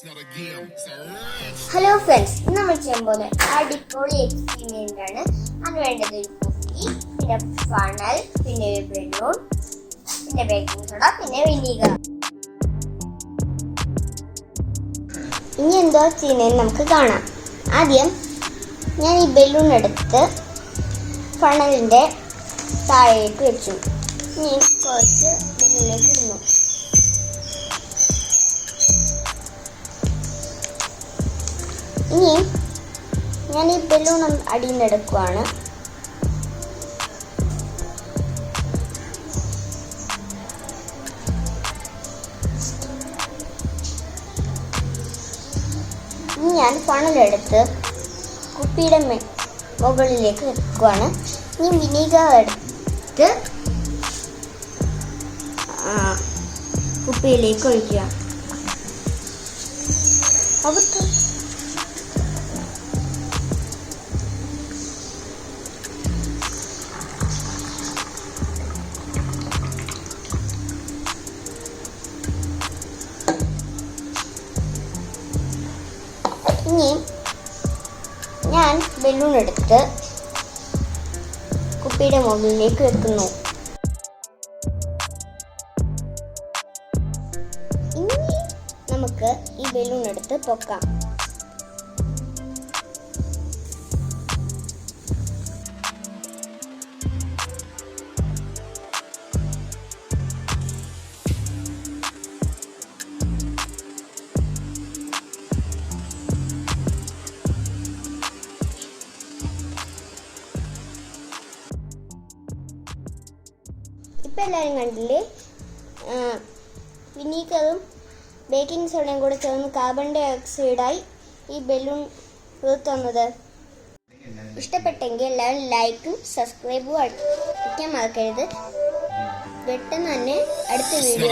Hello friends, ഇന്ന് നമ്മൾ ചെയ്യാൻ പോകുന്ന അടിപൊളി എക്സ്പെരിമെന്റ് ആണ്. അതിന് വേണ്ടത് ഒരു കുപ്പി, പിന്നെ ഫണൽ, പിന്നെ ബലൂൺ, പിന്നെ ബേക്കിംഗ് സോഡ, പിന്നെ വിനീഗർ. ഇനി എന്തോ ചെയ്യുന്നതെന്ന് നമുക്ക് കാണാം. ആദ്യം ഞാൻ ഈ ബലൂൺ എടുത്ത് ഫണലിന്റെ താഴേക്ക് വെച്ചു. ഇനി കുറച്ച് ബലൂണിലേക്ക് ഇടുന്നു. ഇനി ഞാൻ ഈ ബലൂൺ അടിയിൽ നിന്ന് എടുക്കുവാണ്. ഇനി ഞാൻ ഫണലെടുത്ത് കുപ്പിയുടെ മുകളിലേക്ക് വെക്കുവാണ്. ഇനി വിനീഗർ എടുത്ത് കുപ്പിയിലേക്ക് ഒഴിക്കുക. ഇനി ഞാൻ ബലൂൺ എടുത്ത് കുപ്പിയുടെ മുകളിലേക്ക് വെക്കുന്നു. ഇനി നമുക്ക് ഈ ബലൂൺ എടുത്ത് പൊക്കാം. ഇപ്പം എല്ലാവരും കണ്ടില്ലേ, വിനീഗറും ബേക്കിംഗ് സോഡയും കൂടെ ചേർന്ന് കാർബൺ ഡൈ ഓക്സൈഡായി ഈ ബലൂൺ വീർത്തുന്നത്. ഇഷ്ടപ്പെട്ടെങ്കിൽ എല്ലാവരും ലൈക്കും സബ്സ്ക്രൈബും അടിക്കാൻ മറക്കരുത്. പെട്ടെന്ന് തന്നെ അടുത്ത വീഡിയോ